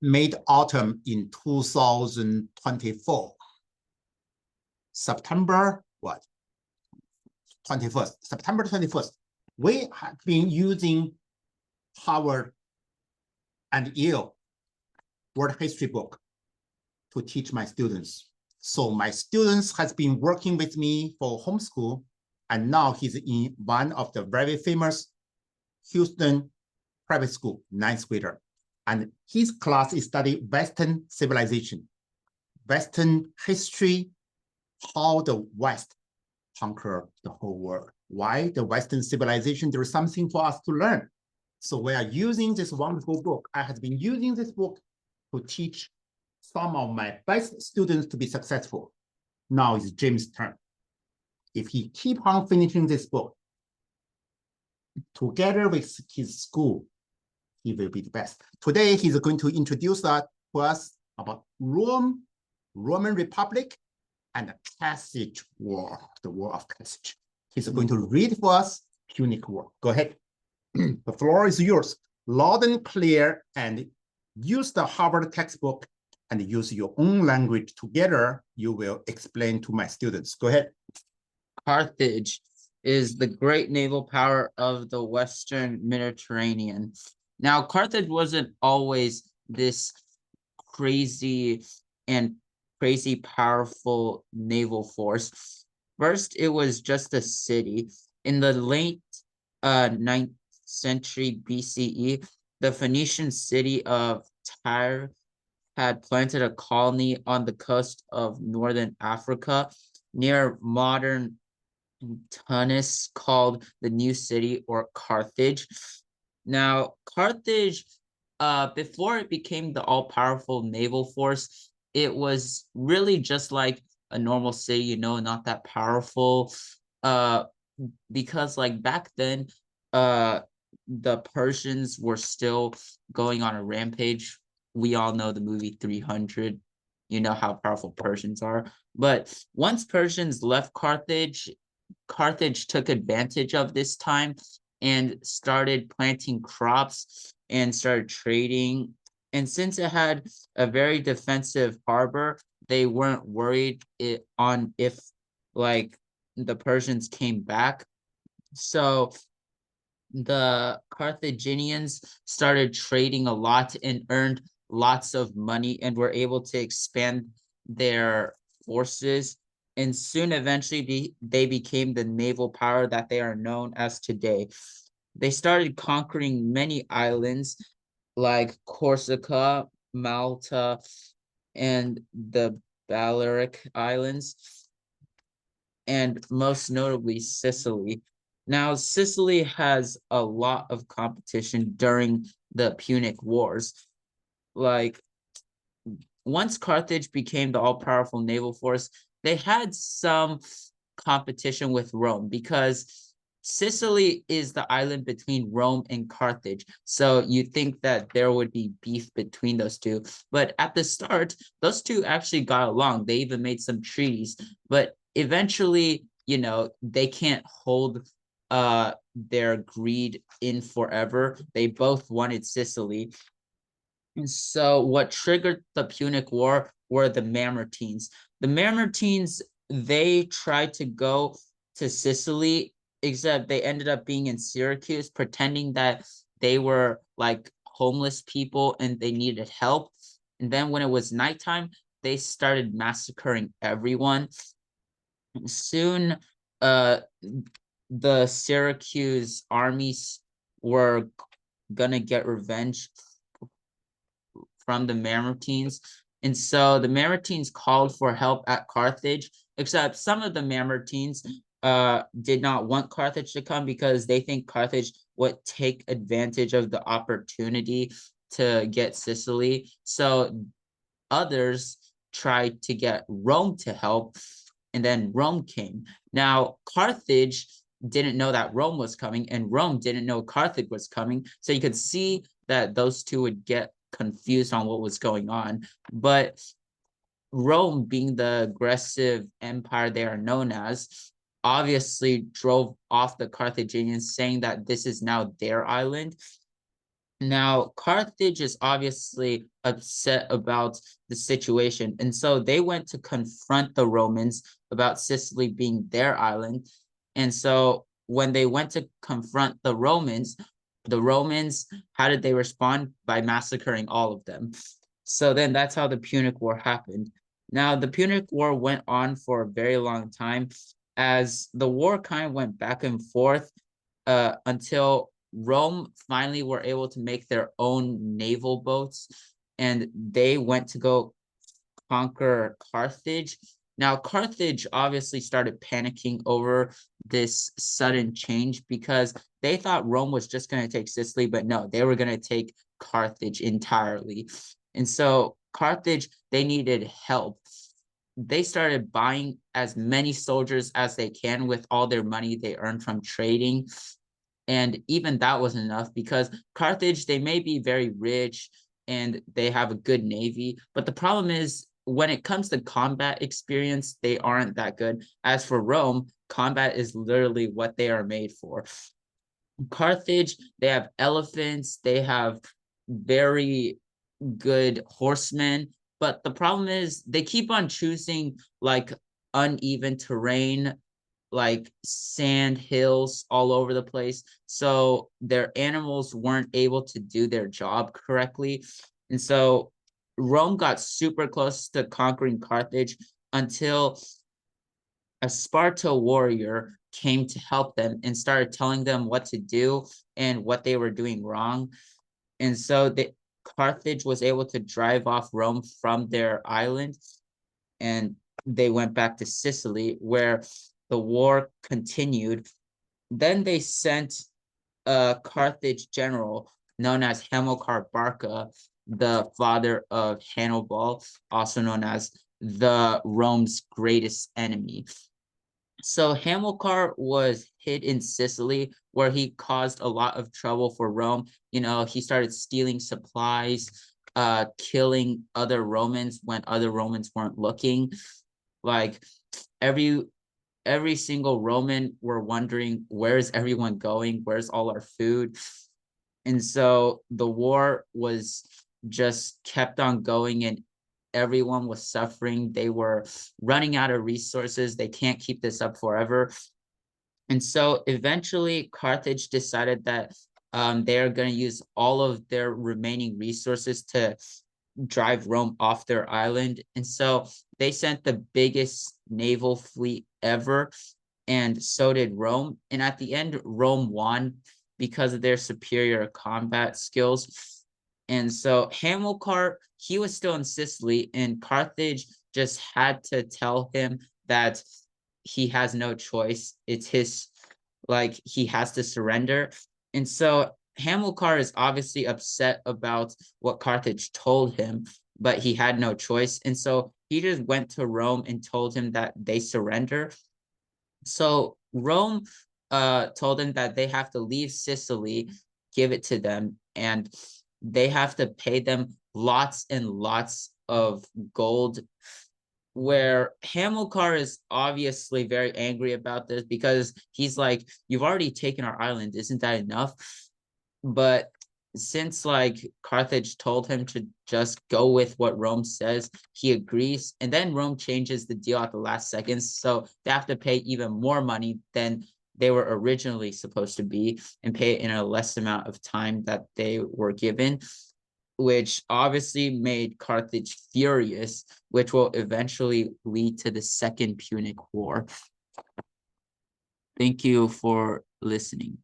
mid-autumn in 2024. September what? 21st, September 21st. We have been using Harvard and Yale World History book to teach my students. So my students has been working with me for homeschool, and now he's in one of the very famous Houston private school, 9th grader. And his class is studying Western civilization, Western history, how the West conquered the whole world. Why the Western civilization? There is something for us to learn. So we are using this wonderful book. I have been using this book to teach some of my best students to be successful. Now it's James' turn. If he keep on finishing this book, together with his school, he will be the best. Today, he's going to introduce to us about Rome, Roman Republic, and the Passage War, the War of Passage. He's going to read for us Punic War. Go ahead. The floor is yours. Loud and clear, and use the Harvard textbook and use your own language together. You will explain to my students. Go ahead. Carthage is the great naval power of the Western Mediterranean. Now, Carthage wasn't always this crazy powerful naval force. First, it was just a city. In the late 9th century BCE, the Phoenician city of Tyre had planted a colony on the coast of northern Africa near modern Tunis, called the New City or Carthage. Now, Carthage, before it became the all-powerful naval force, it was really just like a normal city, you know, not that powerful. Because like back then, the Persians were still going on a rampage. We all know the movie 300. You know how powerful Persians are. But once Persians left Carthage, Carthage took advantage of this time and started planting crops and started trading. And since it had a very defensive harbor, they weren't worried if like the Persians came back. So the Carthaginians started trading a lot and earned lots of money and were able to expand their forces. And soon, eventually, they became the naval power that they are known as today. They started conquering many islands like Corsica, Malta, and the Balearic Islands, and most notably Sicily. Now, Sicily has a lot of competition during the Punic Wars. Like, once Carthage became the all-powerful naval force, they had some competition with Rome because Sicily is the island between Rome and Carthage. So you think that there would be beef between those two. But at the start, those two actually got along. They even made some treaties. But eventually, you know, they can't hold their greed in forever. They both wanted Sicily. And so what triggered the Punic War were the Mamertines. The Mamertines, they tried to go to Sicily, except they ended up being in Syracuse, pretending that they were like homeless people and they needed help. And then when it was nighttime, they started massacring everyone. And soon, the Syracuse armies were gonna get revenge from the Mamertines. And so the Mamertines called for help at Carthage, except some of the Mamertines did not want Carthage to come because they think Carthage would take advantage of the opportunity to get Sicily. So others tried to get Rome to help, and then Rome came. Now, Carthage didn't know that Rome was coming, and Rome didn't know Carthage was coming. So you could see that those two would get confused on what was going on. But Rome, being the aggressive empire they are known as, obviously drove off the Carthaginians, saying that this is now their island. Now, Carthage is obviously upset about the situation, and so they went to confront the Romans about Sicily being their island. And so when they went to confront the Romans, how did they respond? By massacring all of them. So then that's how the Punic War happened. Now, the Punic War went on for a very long time, as the war kind of went back and forth until Rome finally were able to make their own naval boats, and they went to go conquer Carthage. Now, Carthage obviously started panicking over this sudden change because they thought Rome was just going to take Sicily, but no, they were going to take Carthage entirely. And so Carthage, they needed help. They started buying as many soldiers as they can with all their money they earned from trading. And even that wasn't enough because Carthage, they may be very rich and they have a good navy, but the problem is when it comes to combat experience, they aren't that good. As for Rome, combat is literally what they are made for. Carthage, they have elephants, they have very good horsemen, but the problem is they keep on choosing like uneven terrain, like sand hills all over the place. So their animals weren't able to do their job correctly. And so Rome got super close to conquering Carthage until a Sparta warrior came to help them and started telling them what to do and what they were doing wrong. And so Carthage was able to drive off Rome from their island, and they went back to Sicily, where the war continued. Then they sent a Carthage general known as Hamilcar Barca, the father of Hannibal, also known as the Rome's greatest enemy. So Hamilcar was hid in Sicily, where he caused a lot of trouble for Rome. You know, he started stealing supplies, killing other Romans when other Romans weren't looking. Like every single Roman were wondering, where's everyone going? Where's all our food? And so the war was just kept on going, and everyone was suffering. They were running out of resources. They can't keep this up forever. And so eventually Carthage decided that they're going to use all of their remaining resources to drive Rome off their island. And so they sent the biggest naval fleet ever, and so did Rome. And at the end, Rome won because of their superior combat skills. And so Hamilcar, he was still in Sicily, and Carthage just had to tell him that he has no choice. It's his, like, he has to surrender. And so Hamilcar is obviously upset about what Carthage told him, but he had no choice. And so he just went to Rome and told him that they surrender. So Rome told him that they have to leave Sicily, give it to them, and they have to pay them lots and lots of gold, where Hamilcar is obviously very angry about this because he's like, you've already taken our island, isn't that enough? But since like Carthage told him to just go with what Rome says, he agrees, and then Rome changes the deal at the last seconds, so they have to pay even more money than they were originally supposed to be and pay it in a less amount of time that they were given, which obviously made Carthage furious, which will eventually lead to the Second Punic War. Thank you for listening.